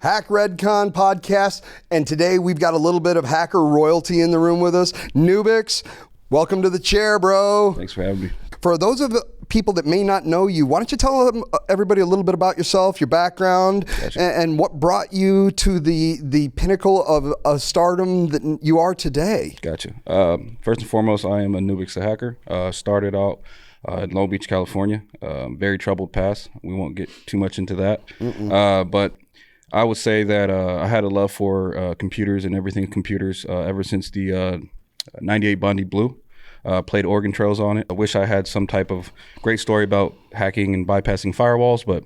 Hack Redcon podcast, and today we've got a little bit of hacker royalty in the room with us. Nubix, welcome to the chair, bro. Thanks for having me. For those of the people that may not know you, why don't you tell everybody a little bit about yourself, your background, Gotcha. and what brought you to the pinnacle of stardom that you are today? Gotcha. First and foremost, I am a Nubix the hacker. Started out in Long Beach, California. Very troubled past. We won't get too much into that. But I would say that I had a love for computers and everything computers ever since the 98 Bondi Blue. Played Oregon Trails on it. I wish I had some type of great story about hacking and bypassing firewalls, but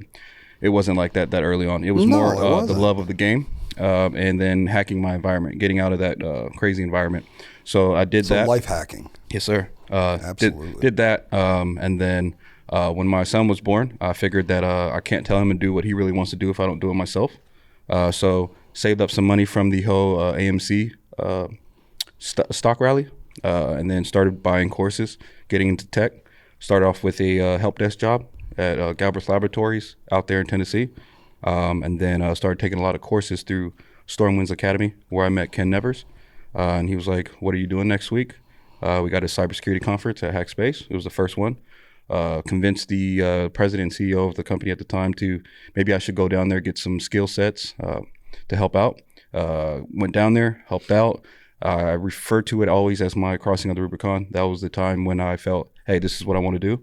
it wasn't like that early on. It was more the love of the game and then hacking my environment, getting out of that crazy environment. So I did that. Life hacking. Yes, sir. Absolutely. Did that. And then when my son was born, I figured that I can't tell him to do what he really wants to do if I don't do it myself. So saved up some money from the whole AMC stock rally. And then started buying courses, getting into tech. Started off with a help desk job at Galbraith Laboratories out there in Tennessee. And then started taking a lot of courses through Stormwinds Academy, where I met Ken Nevers. And he was like, what are you doing next week? We got a cybersecurity conference at Hackspace. It was the first one. Convinced the president and CEO of the company at the time to maybe I should go down there, get some skill sets to help out. Went down there, helped out. I refer to it always as my crossing of the Rubicon. That was the time when I felt, hey, this is what I want to do.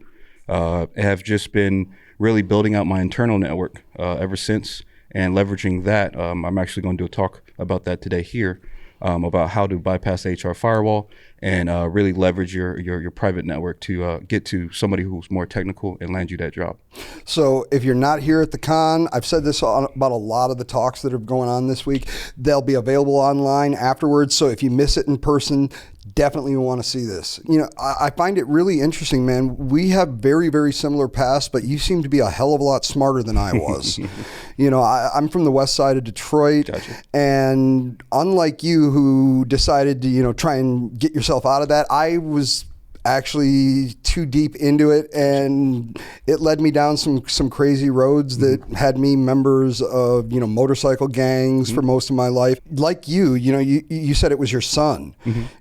I have just been really building out my internal network ever since and leveraging that. I'm actually going to do a talk about that today here, about how to bypass the HR firewall and really leverage your private network to get to somebody who's more technical and land you that job. So if you're not here at the con, I've said this about a lot of the talks that are going on this week. They'll be available online afterwards. So if you miss it in person, definitely want to see this. You know, I find it really interesting, man. We have very, very similar pasts, but you seem to be a hell of a lot smarter than I was. You know, I'm from the west side of Detroit. Gotcha. And unlike you who decided to, you know, try and get yourself out of that, I was actually too deep into it, and it led me down some crazy roads that had me members of, you know, motorcycle gangs for most of my life. Like you know, you said it was your son.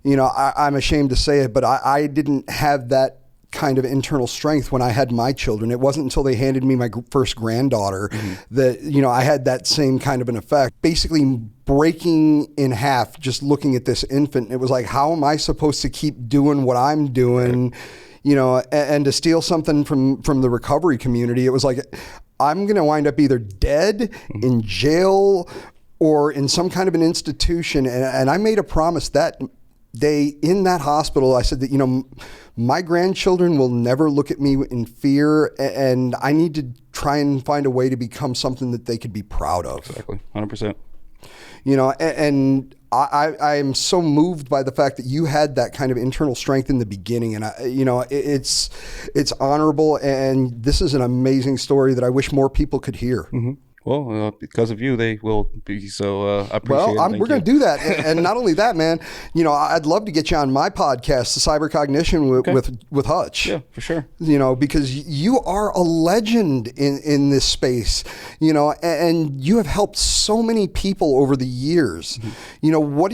You know, I'm ashamed to say it, but I didn't have that kind of internal strength when I had my children. It wasn't until they handed me my first granddaughter that, you know, I had that same kind of an effect. Basically breaking in half, just looking at this infant. It was like, how am I supposed to keep doing what I'm doing? You know, and to steal something from the recovery community, it was like, I'm going to wind up either dead, in jail, or in some kind of an institution. And I made a promise that day in that hospital. I said that, you know, my grandchildren will never look at me in fear, and I need to try and find a way to become something that they could be proud of. Exactly, 100%. You know, and I am so moved by the fact that you had that kind of internal strength in the beginning, and you know, it's honorable, and this is an amazing story that I wish more people could hear. Well, because of you, they will be. So I appreciate it. Well, we're going to do that. And not only that, man, you know, I'd love to get you on my podcast, The Cyber Cognition with Hutch. Yeah, for sure. You know, because you are a legend in this space, you know, and you have helped so many people over the years. You know, what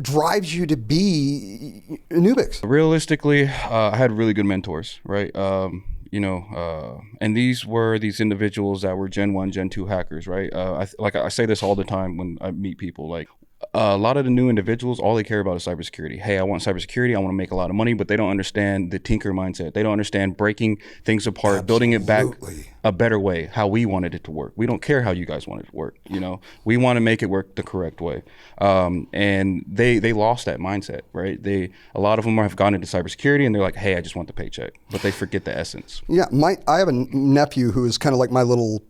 drives you to be Nubix? Realistically, I had really good mentors, right? You know, and these were these individuals that were Gen 1, Gen 2 hackers, right? I say this all the time when I meet people, like a lot of the new individuals, all they care about is cybersecurity. Hey, I want cybersecurity. I want to make a lot of money, but they don't understand the tinker mindset. They don't understand breaking things apart, building it back a better way, how we wanted it to work. We don't care how you guys want it to work. You know, we want to make it work the correct way. And they lost that mindset, right? A lot of them have gone into cybersecurity and they're like, hey, I just want the paycheck, but they forget the essence. Yeah, I have a nephew who is kind of like my little.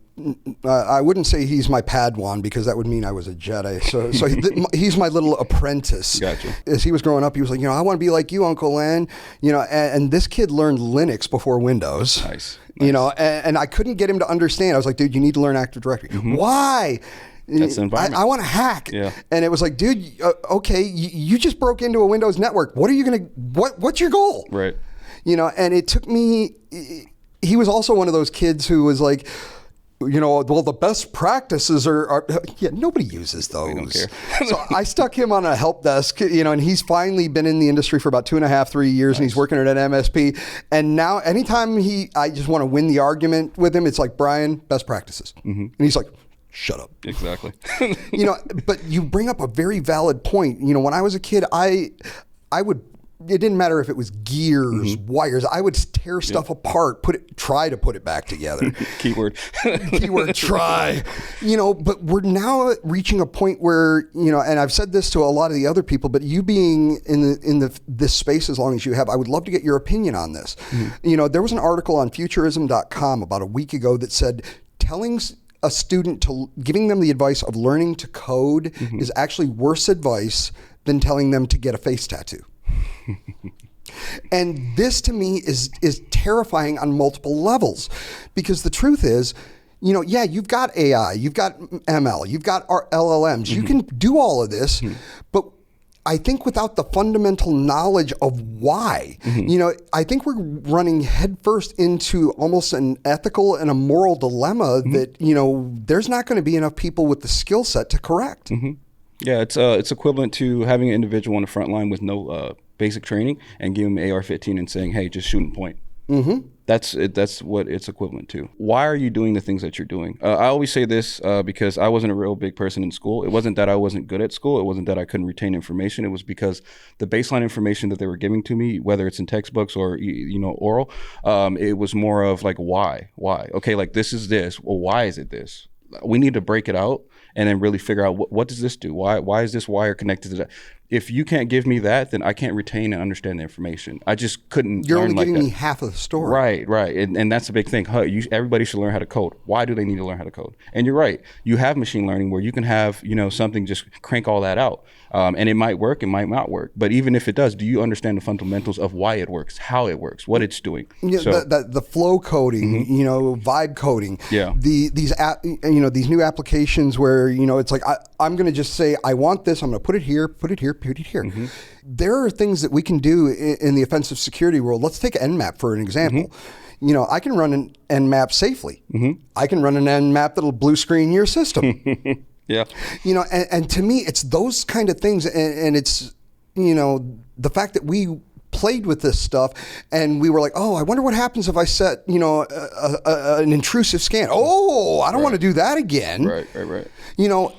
I wouldn't say he's my Padawan because that would mean I was a Jedi. So he's my little apprentice. Gotcha. As he was growing up, he was like, you know, I want to be like you, Uncle Len. You know, and this kid learned Linux before Windows. Nice. You know, and I couldn't get him to understand. I was like, dude, you need to learn Active Directory. Why? That's the environment. I want to hack. Yeah. And it was like, dude, okay, you just broke into a Windows network. What are you going to, what's your goal? Right. You know, and it took me, he was also one of those kids who was like, well, the best practices are yeah, nobody uses those. We don't care. So I stuck him on a help desk, and he's finally been in the industry for about 2.5, 3 years, and he's working at an MSP. And now anytime I just want to win the argument with him, it's like, Brian, best practices. And he's like, shut up. Exactly. But you bring up a very valid point. When I was a kid, I would, it didn't matter if it was gears, wires. I would tear stuff apart, try to put it back together. Keyword try. But we're now reaching a point where, and I've said this to a lot of the other people, but you being in this space as long as you have, I would love to get your opinion on this. There was an article on futurism.com about a week ago that said telling a student giving them the advice of learning to code is actually worse advice than telling them to get a face tattoo. And this to me is terrifying on multiple levels, because the truth is, you've got AI, you've got ML, you've got our LLMs, you can do all of this, but I think without the fundamental knowledge of why, I think we're running headfirst into almost an ethical and a moral dilemma that, there's not going to be enough people with the skill set to correct. Yeah, it's equivalent to having an individual on the front line with no basic training and give them AR-15 and saying, hey, just shoot and point. That's what it's equivalent to. Why are you doing the things that you're doing? I always say this because I wasn't a real big person in school. It wasn't that I wasn't good at school. It wasn't that I couldn't retain information. It was because the baseline information that they were giving to me, whether it's in textbooks or oral, it was more of like, why? Okay, like this is this. Well, why is it this? We need to break it out and then really figure out what does this do? Why is this wire connected to that? If you can't give me that, then I can't retain and understand the information. I just couldn't You're learn only like giving that. me half of the story. Right. And that's a big thing. Everybody should learn how to code. Why do they need to learn how to code? And you're right. You have machine learning where you can have, something just crank all that out. And it might work, it might not work. But even if it does, do you understand the fundamentals of why it works, how it works, what it's doing? The flow coding, vibe coding. Yeah. These new applications where, it's like, I'm going to just say, I want this. I'm going to put it here, put it here, put it here. There are things that we can do in the offensive security world. Let's take Nmap for an example. I can run an Nmap safely. I can run an Nmap that'll blue screen your system. Yeah. And to me, it's those kind of things. And it's, the fact that we played with this stuff and we were like, oh, I wonder what happens if I set, an intrusive scan. Oh, I don't want to do that again. Right.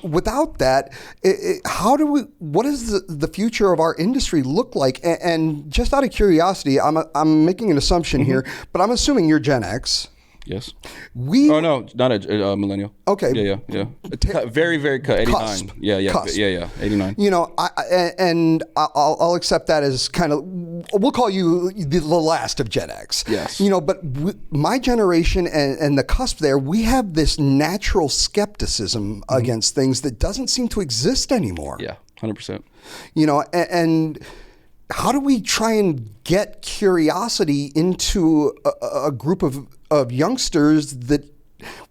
Without that, what does the future of our industry look like? And just out of curiosity, I'm making an assumption here, but I'm assuming you're Gen X. Yes. No, not a millennial. Okay. Yeah. Very, very cut. 89. Cusp. Yeah. Cusp. Yeah. 89. I'll accept that as kind of, we'll call you the last of Gen X. Yes. But my generation and the cusp there, we have this natural skepticism against things that doesn't seem to exist anymore. Yeah, 100%. And how do we try and get curiosity into a group of youngsters that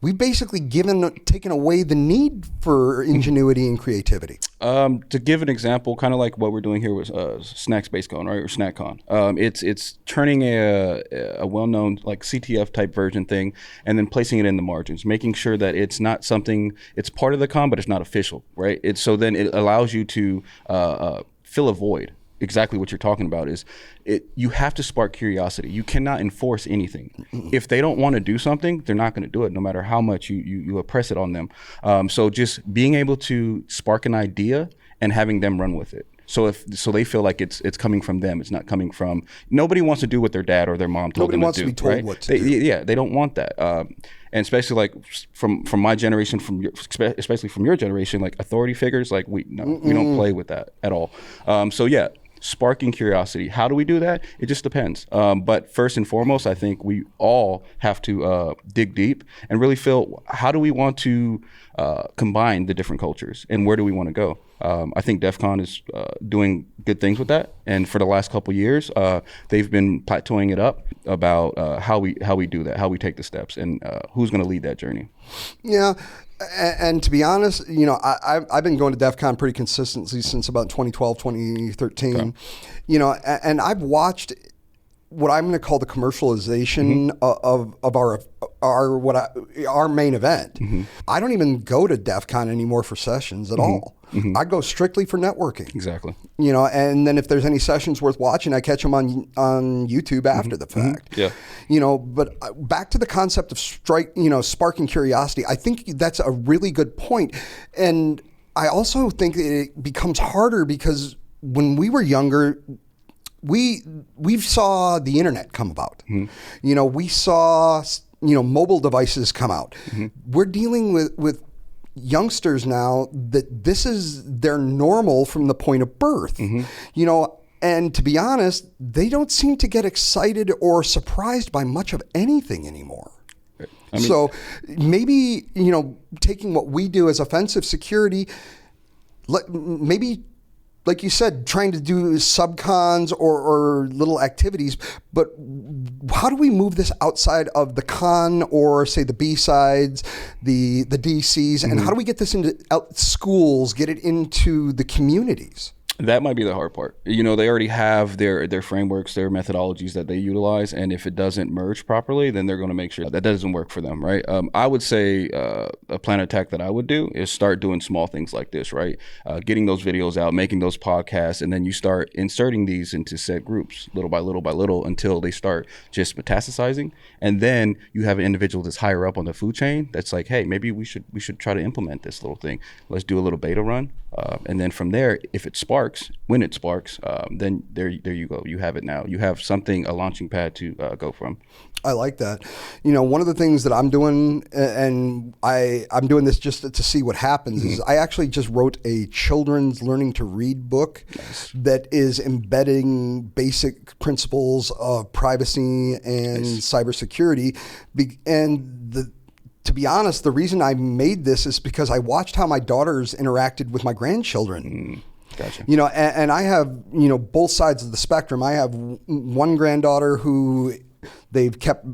we've basically taken away the need for ingenuity and creativity? To give an example, kind of like what we're doing here with Snack Space Con, right, or SnackCon. It's turning a well-known like CTF type version thing and then placing it in the margins, making sure that it's not something, it's part of the con, but it's not official, right? So then it allows you to fill a void. Exactly what you're talking about is you have to spark curiosity. You cannot enforce anything. If they don't want to do something, they're not going to do it, no matter how much you oppress it on them. So just being able to spark an idea and having them run with it. So they feel like it's coming from them. It's not coming from, nobody wants to do what their dad or their mom told them to do. Nobody wants to be told right? what to do. Yeah, they don't want that. And especially like from my generation, especially from your generation, like authority figures, like we don't play with that at all. Sparking curiosity. How do we do that? It just depends. But first and foremost, I think we all have to dig deep and really feel, how do we want to combine the different cultures and where do we want to go? I think DEF CON is doing good things with that. And for the last couple of years, they've been plateauing it up about how we do that, how we take the steps, and who's going to lead that journey. Yeah. And to be honest, I've been going to DEF CON pretty consistently since about 2012, 2013. Okay. And I've watched what I'm going to call the commercialization of our main event. I don't even go to DEF CON anymore for sessions at all. I go strictly for networking. Exactly. You know, and then if there's any sessions worth watching, I catch them on YouTube after the fact. Yeah. You know, but back to the concept of sparking curiosity, I think that's a really good point. And I also think it becomes harder because when we were younger, we saw the internet come about. You know, we saw mobile devices come out. We're dealing with youngsters now that this is their normal from the point of birth. You know, and to be honest, they don't seem to get excited or surprised by much of anything anymore. I mean, so maybe, taking what we do as offensive security, maybe, like you said, trying to do subcons or little activities, but how do we move this outside of the con or say the B-sides, the DCs, and how do we get this into schools, get it into the communities? That might be the hard part. You know, they already have their frameworks, their methodologies that they utilize, and if it doesn't merge properly, then they're going to make sure that doesn't work for them, right? I would say a plan of attack that I would do is start doing small things like this, right? Getting those videos out, making those podcasts, and then you start inserting these into set groups little by little by little until they start just metastasizing, and then you have an individual that's higher up on the food chain that's like, hey, maybe we should try to implement this little thing. Let's do a little beta run, and then from there, if it sparks. When it sparks, then there you go. You have it now. You have something, a launching pad to go from. I like that. You know, one of the things that I'm doing, and I'm doing this just to see what happens, is I actually just wrote a children's learning to read book that is embedding basic principles of privacy and cybersecurity. To be honest, the reason I made this is because I watched how my daughters interacted with my grandchildren. Gotcha. You know, and I have, both sides of the spectrum. I have one granddaughter who they've kept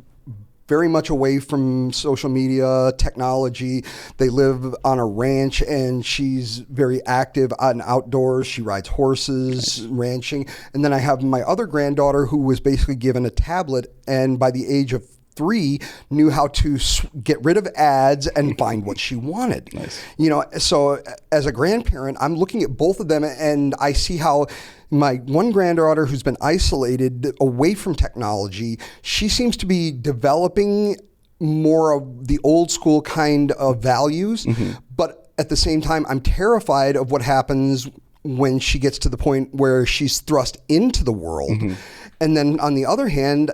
very much away from social media, technology. They live on a ranch and she's very active out and outdoors. She rides horses, ranching. And then I have my other granddaughter who was basically given a tablet and by the age of 3 knew how to get rid of ads and find what she wanted. Nice. You know, so as a grandparent, I'm looking at both of them and I see how my one granddaughter who's been isolated away from technology, she seems to be developing more of the old school kind of values. But at the same time, I'm terrified of what happens when she gets to the point where she's thrust into the world. And then on the other hand,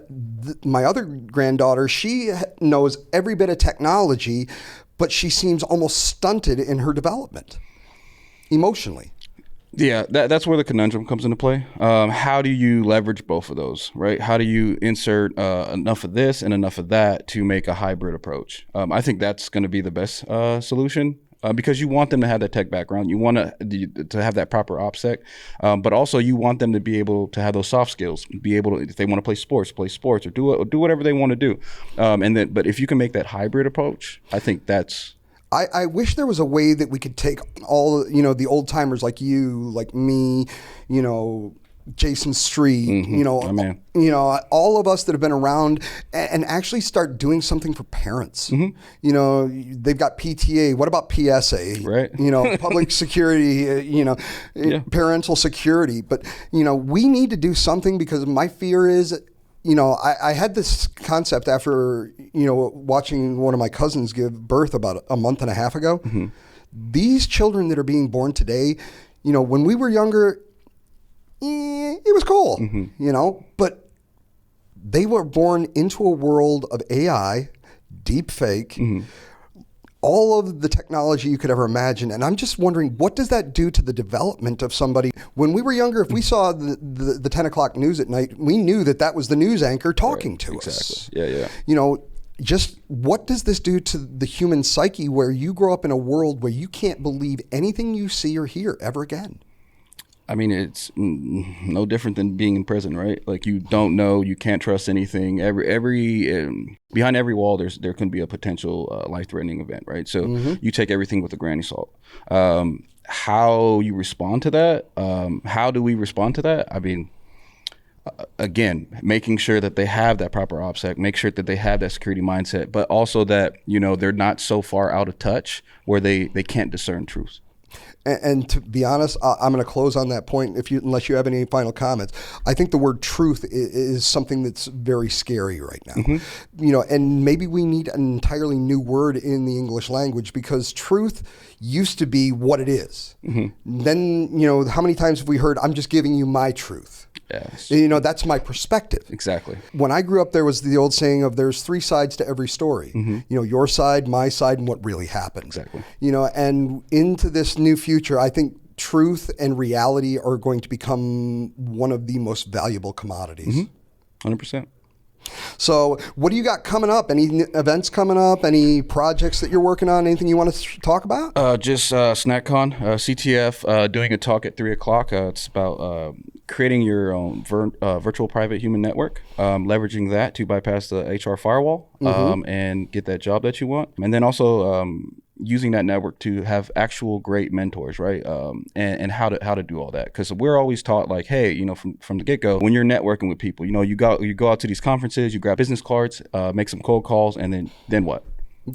my other granddaughter, she knows every bit of technology, but she seems almost stunted in her development emotionally. Yeah, that's where the conundrum comes into play. How do you leverage both of those, right? How do you insert enough of this and enough of that to make a hybrid approach? I think that's going to be the best solution. Because you want them to have that tech background, you want to have that proper OPSEC, but also you want them to be able to have those soft skills, be able to, if they want to play sports, or do whatever they want to do, but if you can make that hybrid approach, I think that's. I wish there was a way that we could take all the old timers like you, like me, Jason Street, all of us that have been around and actually start doing something for parents. They've got PTA. What about PSA? Right. Public security, parental security. But, we need to do something because my fear is, I had this concept after, watching one of my cousins give birth about a month and a half ago. These children that are being born today, when we were younger, it was cool, but they were born into a world of AI, deep fake, all of the technology you could ever imagine. And I'm just wondering, what does that do to the development of somebody? When we were younger, if we saw the 10 o'clock news at night, we knew that was the news anchor talking to us. Yeah. Just what does this do to the human psyche where you grow up in a world where you can't believe anything you see or hear ever again? I mean, it's no different than being in prison, right? Like you don't know, you can't trust anything. Behind every wall, there can be a potential life-threatening event, right? So you take everything with a grain of salt. How you respond to that? How do we respond to that? I mean, again, making sure that they have that proper OPSEC, make sure that they have that security mindset, but also that, they're not so far out of touch where they can't discern truth. And to be honest, I'm going to close on that point unless you have any final comments. I think the word truth is something that's very scary right now. And maybe we need an entirely new word in the English language, because truth used to be what it is. Then, how many times have we heard, I'm just giving you my truth? Yes. That's my perspective. Exactly. When I grew up, there was the old saying of there's three sides to every story. Your side, my side, and what really happened. Exactly. And into this new future, I think truth and reality are going to become one of the most valuable commodities. 100%. So what do you got coming up? Any events coming up? Any projects that you're working on? Anything you want to talk about? Just SnackCon, CTF, doing a talk at 3 o'clock. It's about creating your own virtual private human network, leveraging that to bypass the HR firewall and get that job that you want. And then also using that network to have actual great mentors, right? And how to do all that. Because we're always taught like, hey, from the get-go, when you're networking with people, you go out to these conferences, you grab business cards, make some cold calls, and then what?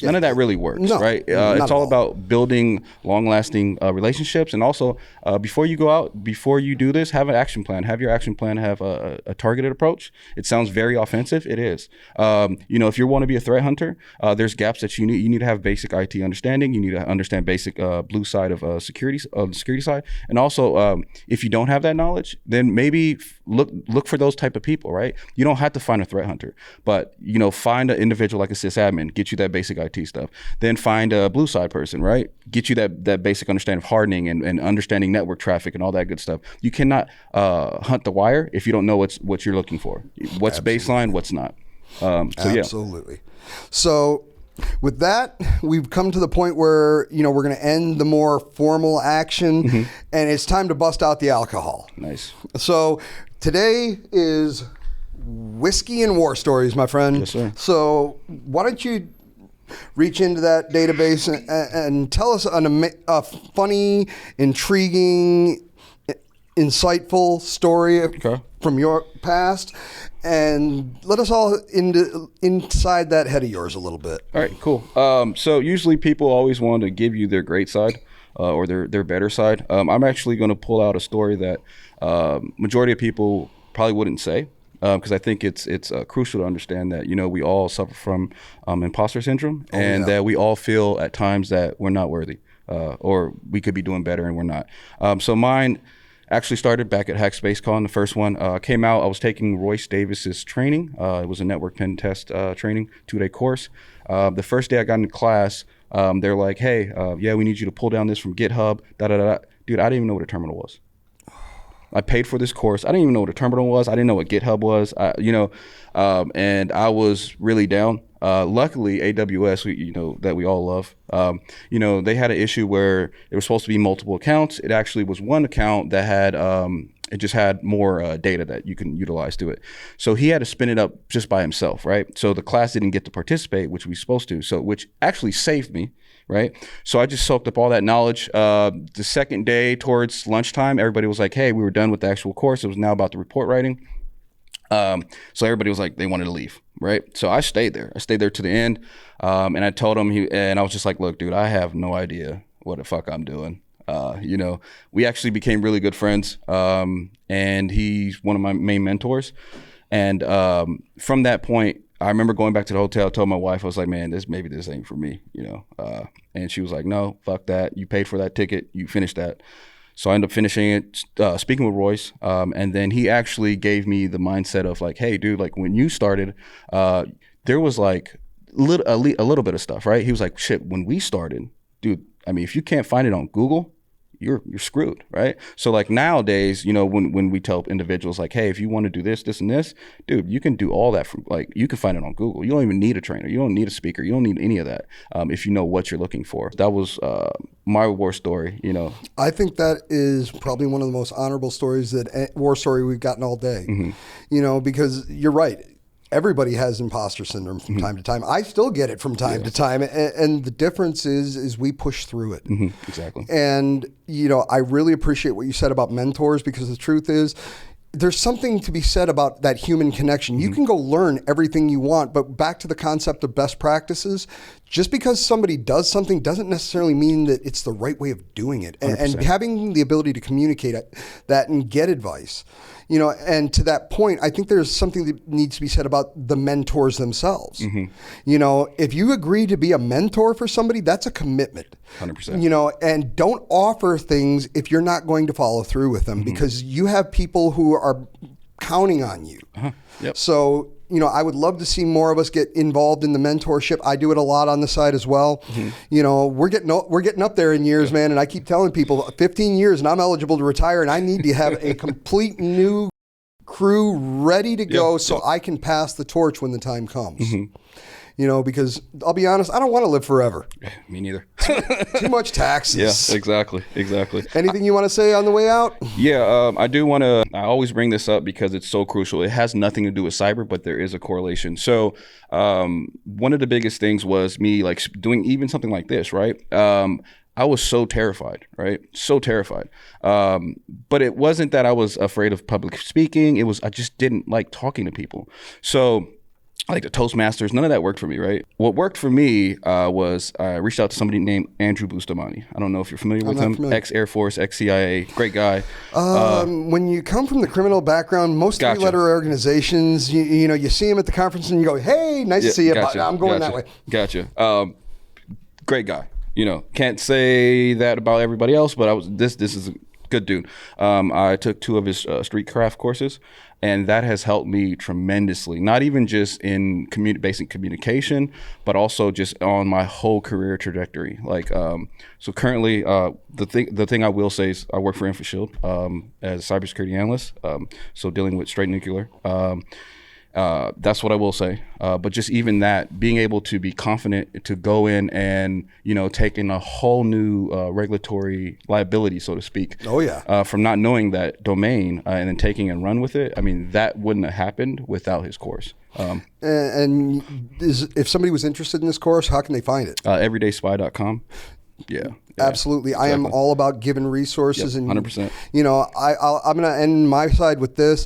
None of that really works, right? It's all about building long-lasting relationships. And also, before you go out, before you do this, have an action plan. Have your action plan have a targeted approach. It sounds very offensive. It is. If you want to be a threat hunter, there's gaps that you need. You need to have basic IT understanding. You need to understand basic blue side of security, the security side. And also, if you don't have that knowledge, then maybe look for those type of people, right? You don't have to find a threat hunter, but find an individual like a sysadmin, get you that basic IT stuff. Then find a blue side person, right? Get you that basic understanding of hardening and understanding network traffic and all that good stuff. You cannot hunt the wire if you don't know what you're looking for. What's baseline, what's not. Absolutely. So with that, we've come to the point where, we're going to end the more formal action and it's time to bust out the alcohol. Nice. So today is whiskey and war stories, my friend. Yes, sir. So why don't you reach into that database and tell us a funny, intriguing, insightful story from your past, and let us all inside that head of yours a little bit. All right, cool. So usually people always want to give you their great side or their better side. I'm actually going to pull out a story that majority of people probably wouldn't say. Because I think it's crucial to understand that we all suffer from imposter syndrome, and that we all feel at times that we're not worthy, or we could be doing better and we're not. So mine actually started back at HackSpaceCon. The first one came out. I was taking Royce Davis's training. It was a network pen test training, 2-day course. The first day I got into class, they're like, "Hey, we need you to pull down this from GitHub." Dude, I didn't even know what a terminal was. I paid for this course. I didn't even know what a terminal was. I didn't know what GitHub was. And I was really down. Luckily, AWS, that we all love, they had an issue where it was supposed to be multiple accounts. It actually was one account that had, it just had more data that you can utilize to it. So he had to spin it up just by himself, right? So the class didn't get to participate, which we were supposed to. So which actually saved me. Right. So I just soaked up all that knowledge. The second day towards lunchtime, everybody was like, hey, we were done with the actual course. It was now about the report writing. So everybody was like, they wanted to leave. Right. So I stayed there. To the end. And I told him and I was just like, look, dude, I have no idea what the fuck I'm doing. We actually became really good friends. And he's one of my main mentors. And from that point, I remember going back to the hotel, told my wife, I was like, man, maybe this ain't for me, and she was like, no, fuck that. You paid for that ticket. You finished that. So I ended up finishing it, speaking with Royce. And then he actually gave me the mindset of like, hey, dude, like when you started, there was like a little bit of stuff, right? He was like, shit, when we started, dude, I mean, if you can't find it on Google, you're screwed, right? So like nowadays, when we tell individuals like, hey, if you want to do this, this, and this, dude, you can do all that from like, you can find it on Google. You don't even need a trainer. You don't need a speaker. You don't need any of that if you know what you're looking for. That was my war story, I think that is probably one of the most honorable stories war story we've gotten all day, because you're right. Everybody has imposter syndrome from time to time. I still get it from time to time. And the difference is we push through it. Exactly. And, I really appreciate what you said about mentors, because the truth is, there's something to be said about that human connection. You can go learn everything you want, but back to the concept of best practices, just because somebody does something doesn't necessarily mean that it's the right way of doing it. And having the ability to communicate that and get advice, you know, and to that point, I think there's something that needs to be said about the mentors themselves. You know, if you agree to be a mentor for somebody, that's a commitment. 100%. You know, and don't offer things if you're not going to follow through with them, because you have people who are counting on you. Yep. So, you know, I would love to see more of us get involved in the mentorship. I do it a lot on the side as well. You know, we're getting up there in years, man. And I keep telling people 15 years and I'm eligible to retire, and I need to have a complete new crew ready to go so I can pass the torch when the time comes. You know, because I'll be honest, I don't want to live forever. Me neither. Too much taxes. Yeah, exactly. Anything you want to say on the way out? Yeah, I do want to, I always bring this up because it's so crucial. It has nothing to do with cyber, but there is a correlation. So one of the biggest things was me like doing even something like this, right? I was so terrified, right? So terrified. But it wasn't that I was afraid of public speaking. It was, I just didn't like talking to people. So like the Toastmasters, none of that worked for me, right? What worked for me was I reached out to somebody named Andrew Bustamante. I don't know if you're familiar with him. Ex-Air Force, ex-CIA, great guy. When you come from the criminal background, most three-letter organizations, you know, you see him at the conference and you go, hey, nice to see you, but I'm going that way. Gotcha. Great guy. You know, can't say that about everybody else, but this is a good dude. I took 2 of his street craft courses, and that has helped me tremendously, not even just in basic communication, but also just on my whole career trajectory. Like, so currently, the thing I will say is I work for InfoShield as a cybersecurity analyst, so dealing with straight nuclear. That's what I will say. But just even that, being able to be confident to go in and, you know, take in a whole new regulatory liability, so to speak. Oh, yeah. From not knowing that domain and then taking and run with it. I mean, that wouldn't have happened without his course. If somebody was interested in this course, how can they find it? Everydayspy.com. Yeah. Absolutely. Exactly. I am all about giving resources. Yep, 100%. And, you know, I'm going to end my side with this.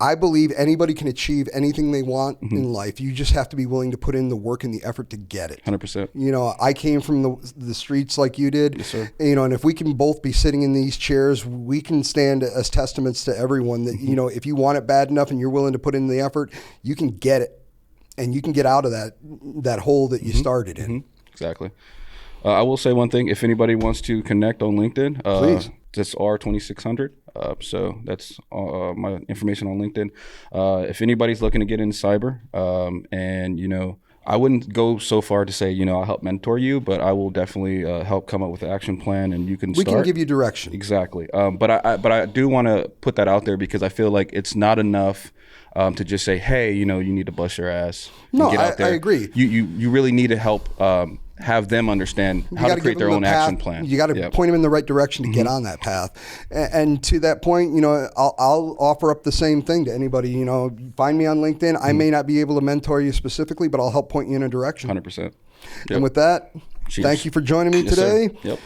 I believe anybody can achieve anything they want in life. You just have to be willing to put in the work and the effort to get it. 100%. You know, I came from the streets like you did. Yes, sir. You know, and if we can both be sitting in these chairs, we can stand as testaments to everyone that, you know, if you want it bad enough and you're willing to put in the effort, you can get it. And you can get out of that hole that you started in. Exactly. I will say one thing. If anybody wants to connect on LinkedIn, please. That's R2600. So that's my information on LinkedIn. If anybody's looking to get into cyber, and, you know, I wouldn't go so far to say, you know, I'll help mentor you, but I will definitely help come up with an action plan, and you can start. We can give you direction. Exactly. But I do want to put that out there because I feel like it's not enough to just say, hey, you know, you need to bust your ass. No, get out there. I agree. You really need to help have them understand how to create their own action plan. You got to point them in the right direction to get on that path. And to that point, you know, I'll offer up the same thing to anybody. You know, find me on LinkedIn. I may not be able to mentor you specifically, but I'll help point you in a direction. 100%. Yep. And with that, thank you for joining me today. Sir. Yep.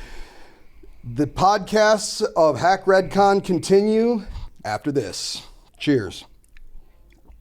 The podcasts of Hack Redcon continue after this. Cheers.